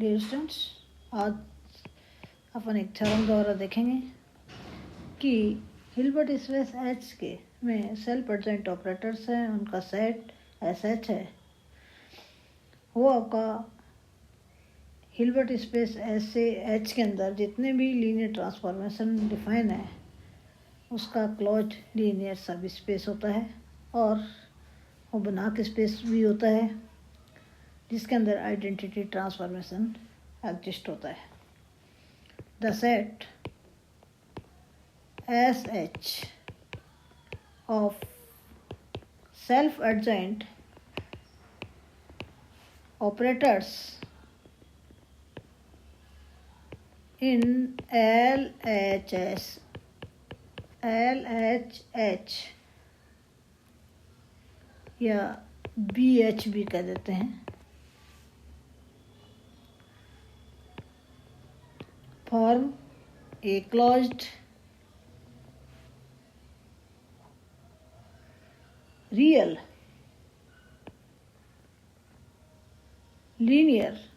Dear students, आज अपन एक theorem द्वारा देखेंगे कि हिल्बर्ट स्पेस एच के में सेल्फ एडजॉइंट ऑपरेटर्स हैं, उनका सेट एस एच है। वो आपका हिल्बर्ट स्पेस एस से एच के अंदर जितने भी लीनियर ट्रांसफॉर्मेशन डिफाइन है उसका क्लोज्ड लीनियर सब स्पेस होता है और वो बनाक स्पेस भी होता है जिसके अंदर आइडेंटिटी ट्रांसफॉर्मेशन एग्जिस्ट होता है। The set S H of self adjoint operators in LHS या BH भी कह देते हैं, form a closed real linear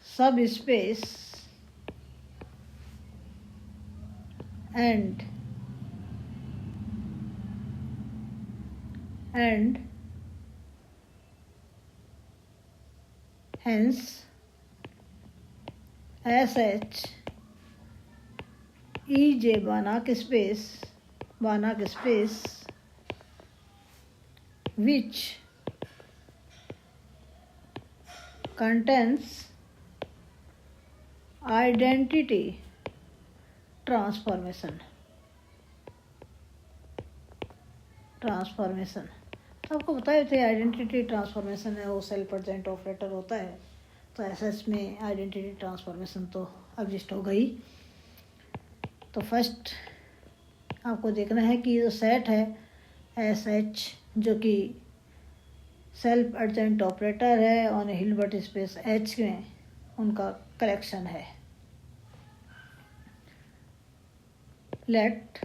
subspace and hence SH is a Banach space which contains identity transformation. आपको बताए थे आइडेंटिटी ट्रांसफॉर्मेशन है वो सेल्फ एडजॉइंट ऑपरेटर होता है, तो एसएस में आइडेंटिटी ट्रांसफॉर्मेशन तो एग्जिस्ट हो गई। तो फर्स्ट आपको देखना है कि जो सेट है एस एच जो कि सेल्फ एडजॉइंट ऑपरेटर है ऑन हिल्बर्ट स्पेस एच में उनका कलेक्शन है। लेट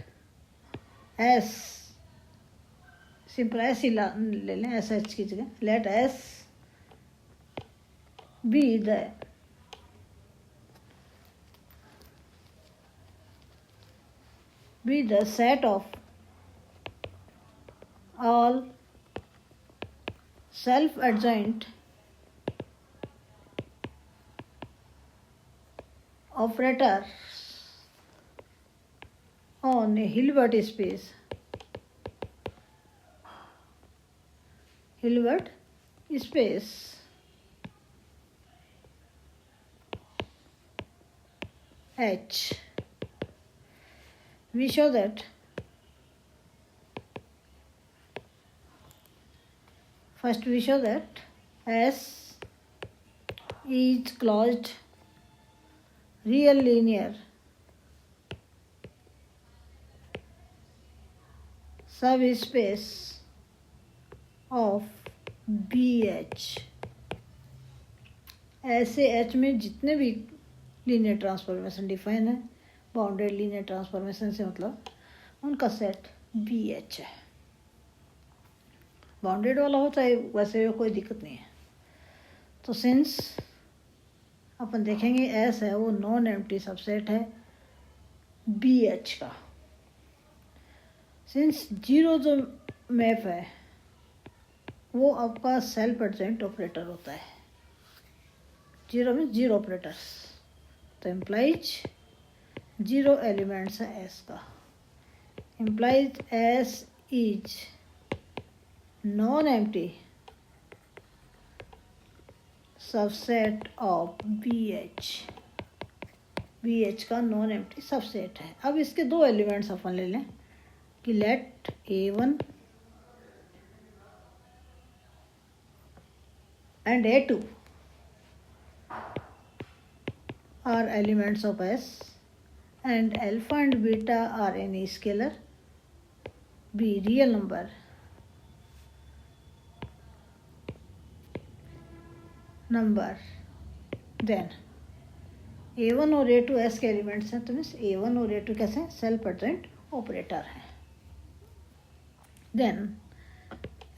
एस सिंपल एस ही ले लें एस एच की जगह। Let S be the set of all self adjoint operator on a Hilbert space H. We show that S is closed real linear subspace of BH। ऐसे H में जितने भी linear transformation define है, bounded linear transformation से मतलब उनका set BH है। Bounded वाला हो चाहे वैसे कोई दिक्कत नहीं है। तो सिंस अपन देखेंगे S है वो नॉन एम्प्टी सबसेट है BH का। सिंस जीरो जो मैप है वो आपका सेल्फ एडजॉइंट ऑपरेटर होता है। जीरो में जीरो ऑपरेटर्स, तो इम्प्लाइज जीरो एलिमेंट्स है एस का। Implies S is non empty subset of BH का नॉन एम्प्टी सबसेट है। अब इसके दो एलिमेंट्स अपन ले लें कि late A1 and A2 are elements of S and alpha and beta are any scalar B real number then A1 और A2 S के एलिमेंट्स हैं, तो मीन्स A1 और A2 कैसे हैं? सेल्फ एडजॉइंट ऑपरेटर हैं। Then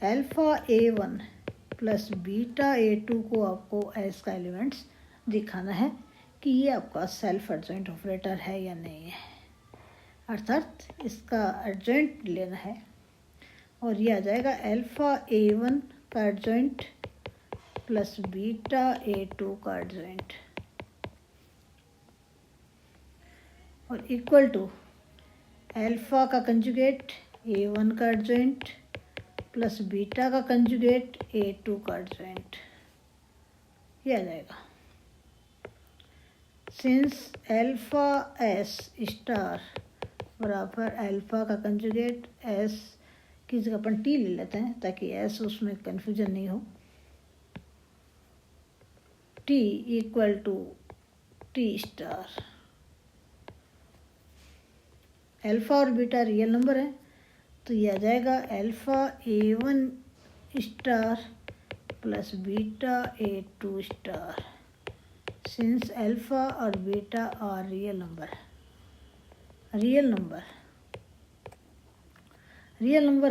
alpha A1 plus beta A2 को आपको एस का एलिमेंट्स दिखाना है कि ये आपका सेल्फ एडजॉइंट ऑपरेटर है या नहीं है, अर्थात इसका एडजॉइंट लेना है। और ये आ जाएगा अल्फ़ा A1 का एडजॉइंट प्लस बीटा A2 का एडजॉइंट और इक्वल टू अल्फ़ा का कंजुगेट A1 का एडजॉइंट प्लस बीटा का कंजुगेट A2 का एडजॉइंट, ये आ जाएगा। सिंस अल्फ़ा एस स्टार बराबर अल्फ़ा का कंजुगेट एस की जगह अपन टी ले लेते हैं ताकि एस उसमें कन्फ्यूजन नहीं हो, T equal to T star. Alpha और बीटा रियल नंबर है तो ये आ जाएगा alpha A1 star plus beta A2 star, since alpha और बीटा आर रियल नंबर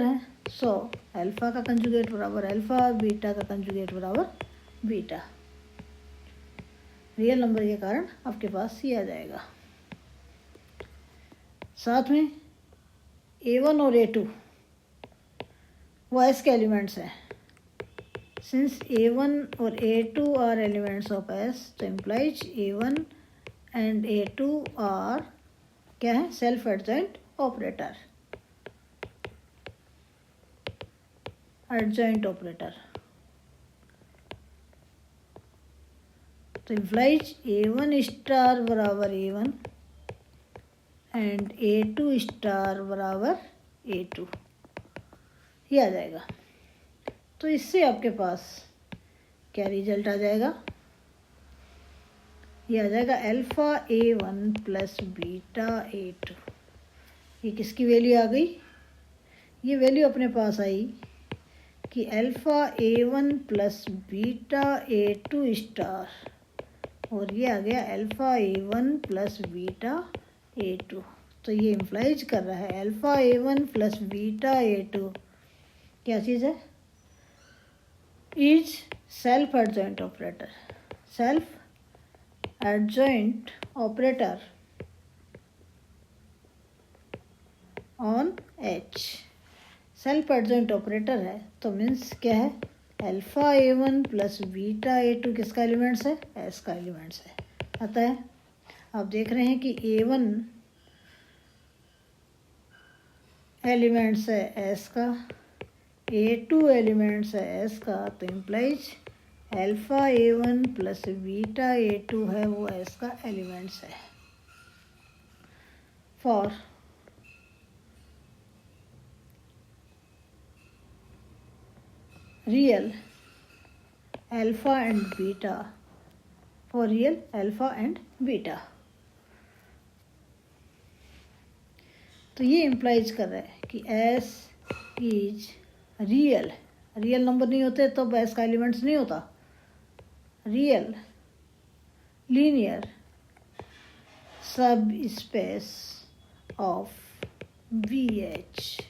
है। सो अल्फ़ा का कंजुगेट बराबर अल्फ़ा, बीटा का कंजुगेट बराबर बीटा, रियल नंबर के कारण आपके पास ये आ जाएगा। साथ में A1 और A2 वो एस के एलिमेंट्स हैं। सिंस A1 और A2 are elements of S तो implies A1 and A2 are क्या है, self adjoint operator, adjoint operator. तो इम्प्लाइज A1 स्टार बराबर A1 एंड A2 स्टार बराबर A2, ये आ जाएगा। तो इससे आपके पास क्या रिजल्ट आ जाएगा, ये आ जाएगा alpha A1 plus beta A2। ये किसकी वैल्यू आ गई, ये वैल्यू अपने पास आई कि alpha A1 plus beta A2 star और ये आ गया alpha A1 plus beta A2। तो ये इम्प्लाइज कर रहा है alpha A1 plus beta A2 क्या चीज़ है, is self adjoint operator, self adjoint operator on H। Self adjoint operator है तो मीन्स क्या है, alpha A1 plus beta A2 किसका एलिमेंट्स है, एस का एलिमेंट्स है। अतः आप देख रहे हैं कि A1 एलिमेंट्स है एस का, A2 एलिमेंट्स है एस का, तो implies alpha A1 plus beta A2 है वो एस का एलिमेंट्स है। For real alpha and beta, for real alpha and beta, तो ये इम्प्लाइज कर रहा है कि S is real, real number नहीं होते तो एस का एलिमेंट्स नहीं होता, real linear subspace of VH।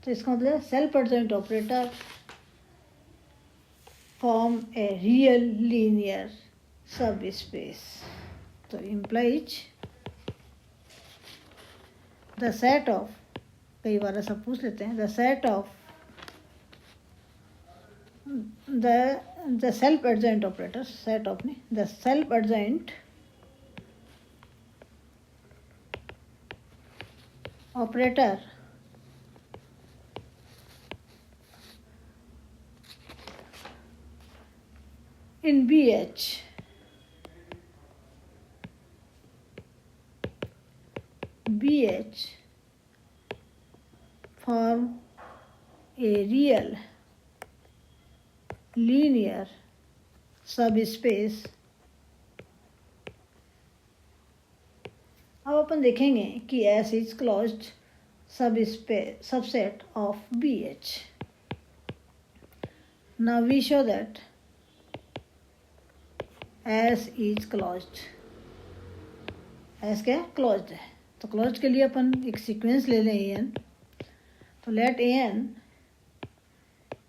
तो इसका मतलब self adjoint operator form a real linear सब स्पेस। तो इम्प्लाइज द सेट ऑफ, कई बार ऐसा पूछ लेते हैं, the set of the self adjoint operator, set of नहीं, the self adjoint operator in BH form a real linear subspace। अब अपन देखेंगे कि S is closed subset of BH। Now we show that S is closed, S क्या closed है, तो closed के लिए अपन एक सीक्वेंस ले लें AN। तो late AN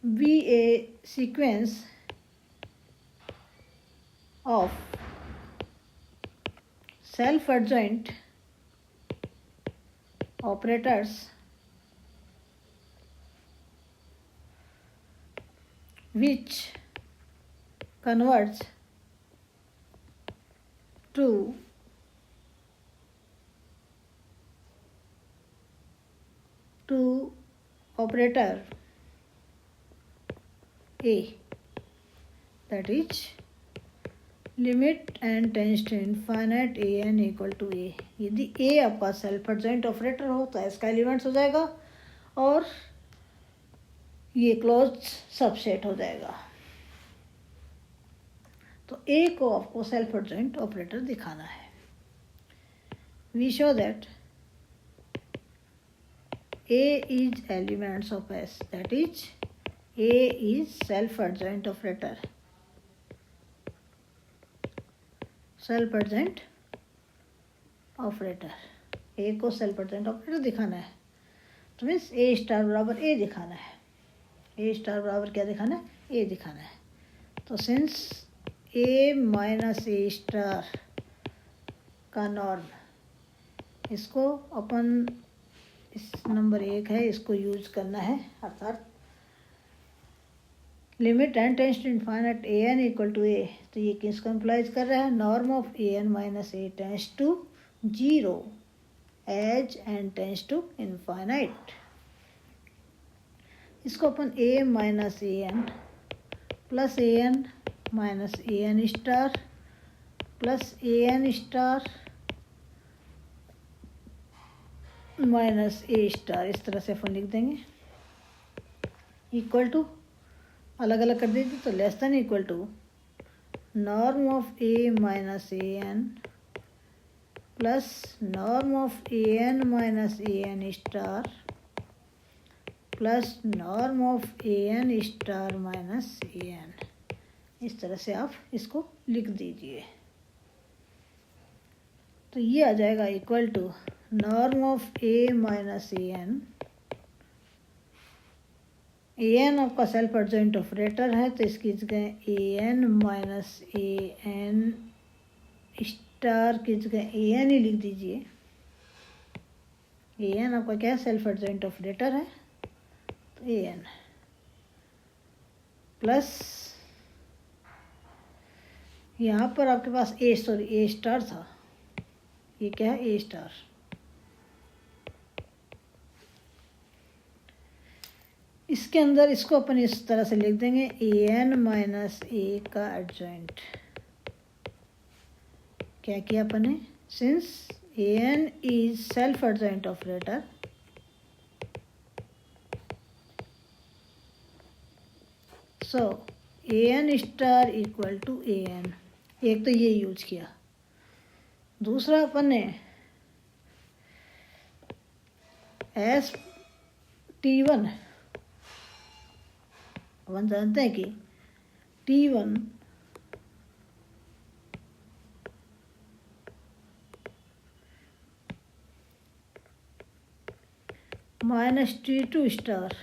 be a sequence of self-adjoint operators which converge to operator A, that is limit and tends to infinite A N equal to A. यदि ए आपका सेल्फ एडजॉइंट ऑपरेटर हो तो इसका elements हो जाएगा और ये क्लोज सबसेट हो जाएगा। तो ए को आपको सेल्फ एडजॉइंट ऑपरेटर दिखाना है। We show that A is elements of S, that is A is self adjoint operator, self adjoint operator. A को सेल्फ एडजॉइंट ऑपरेटर दिखाना है तो मीन्स ए स्टार बराबर ए दिखाना है। ए स्टार बराबर क्या दिखाना है? ए दिखाना है। तो since A minus A star का नॉर्म, इसको अपन इस नंबर 1 है इसको यूज करना है, अर्थात limit n tends to infinite A N equal to A. तो ये किसको इम्प्लाइज कर रहा है? Norm of A N minus A tends to 0 as n tends to infinite. इसको अपन A minus A N plus A N minus A N star plus A N star minus A star इस तरह से अपन लिख देंगे। Equal to अलग अलग कर दीजिए तो less than equal to norm of A minus A N plus norm of A N minus A N star plus norm of A N star minus A N. इस तरह से आप इसको लिख दीजिए तो ये आ जाएगा equal to norm of A minus A N आपका सेल्फ एडजॉइंट ऑपरेटर है तो इसकी जगह A N minus A N star की जगह ए एन ही लिख दीजिए। ए एन आपका क्या है? सेल्फ एडजॉइंट ऑपरेटर है तो ए एन प्लस यहाँ पर आपके पास ए स्टार था, ये क्या है? ए स्टार। इसके अंदर इसको अपन इस तरह से लिख देंगे ए एन माइनस ए का एडजॉइंट। क्या किया अपन ने? Since A N is self adjoint operator so A N star equal to A N. एक तो ये यूज किया। दूसरा अपन ने एस T1 अपन जानते हैं कि T1 माइनस T2 स्टार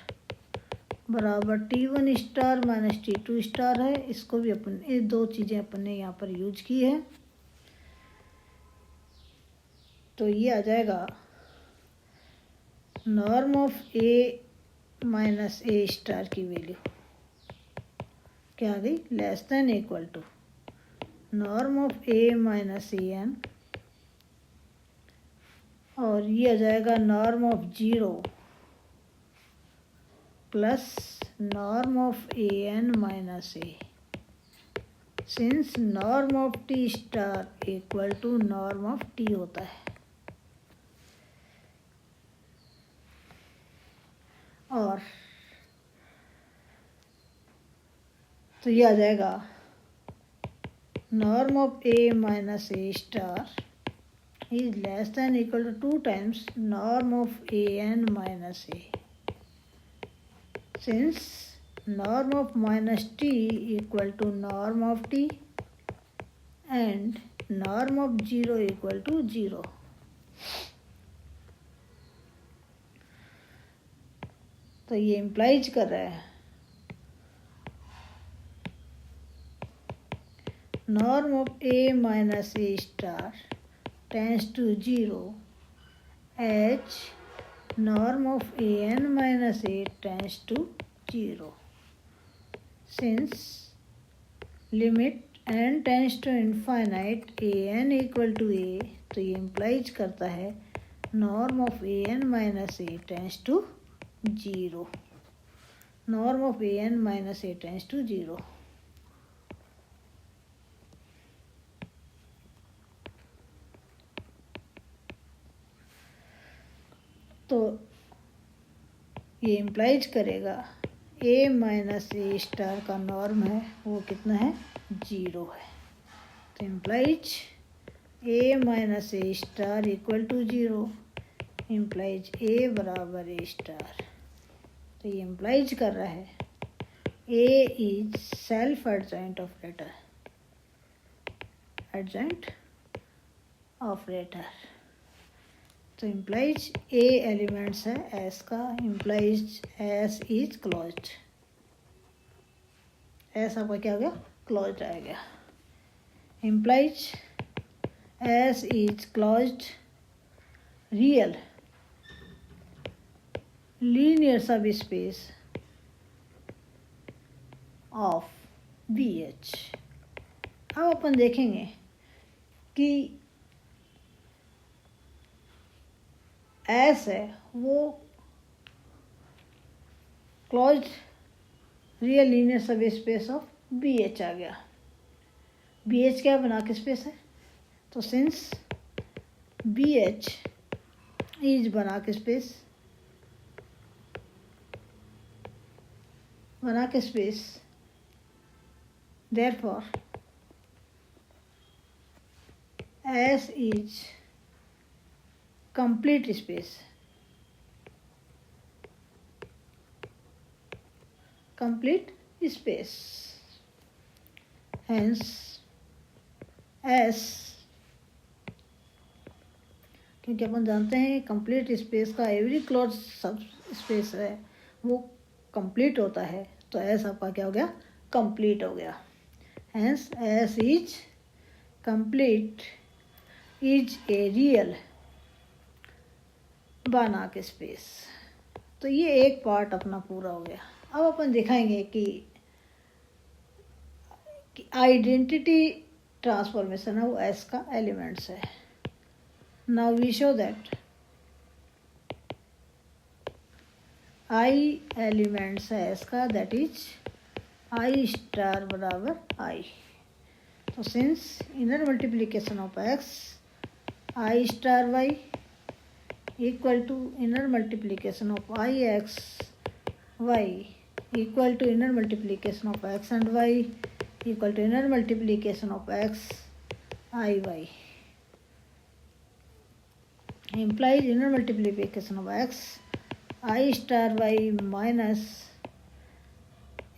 बराबर T1 star minus T2 star है। इसको भी अपन ये दो चीज़ें अपन ने यहाँ पर यूज की है तो ये आ जाएगा norm of A minus A star की वैल्यू क्या आ गई? Less than equal to norm of A minus A N और ये आ जाएगा norm of 0 plus norm of A N minus A. Since norm of T star equal to norm of T होता है और तो ये आ जाएगा norm of A minus A star is less than equal to 2 times norm of A N minus A. Since norm of minus t equal to norm of t and norm of 0 equal to 0. तो ये implies कर रहा है norm of A minus A star tends to 0 h norm of an minus a tends to 0. Since limit n tends to infinite an equal to a, तो ये implies करता है norm of an minus a tends to 0. norm of an minus a tends to 0. तो ये implies करेगा a minus A star का norm है वो कितना है 0 है. तो implies a minus A star equal to 0 implies a बराबर ए स्टार. तो ये इम्प्लाइज कर रहा है a is self adjoint operator. Adjoint operator तो इम्प्लाइज ए एलिमेंट्स है एस का. Implies S is closed. S आपका क्या हो गया क्लोज्ड आ गया. Implies S is closed real linear subspace of B H. अब अपन देखेंगे कि एस है वो closed real linear subspace of B H आ गया. बी एच क्या बना के स्पेस है. तो सिंस बी एच इज बना के space therefore S is complete space. Hence S, क्योंकि अपन जानते हैं कंप्लीट स्पेस का एवरी क्लोज सब स्पेस है वो कंप्लीट होता है. तो S आपका क्या हो गया कंप्लीट हो गया. Hence S is complete is a real बना के स्पेस. तो ये एक पार्ट अपना पूरा हो गया. अब अपन दिखाएंगे कि आइडेंटिटी ट्रांसफॉर्मेशन है वो एस का एलिमेंट्स है. Now we show that I elements है एस का, दैट इज आई स्टार बराबर आई. तो since inner multiplication of X I star Y equal to inner multiplication of ix y equal to inner multiplication of x and y equal to inner multiplication of x iy implies inner multiplication of x I star y minus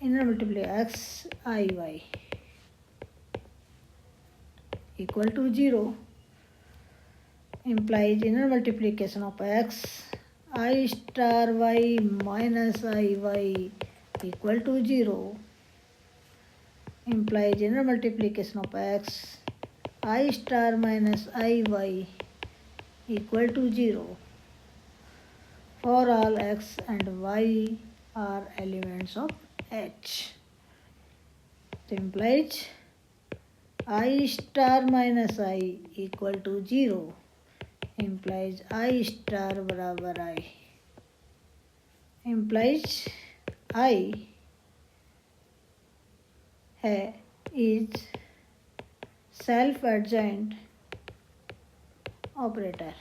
inner multiplication x iy equal to 0 implies inner multiplication of x I star y minus iy equal to 0 implies inner multiplication of x I star minus iy equal to 0 for all x and y are elements of H. So implies I star minus I equal to 0 implies I star बराबर I implies I है is self adjoint operator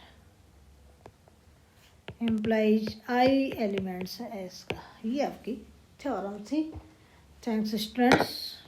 implies I elements है S का. ये आपकी theorem थी. Thanks students.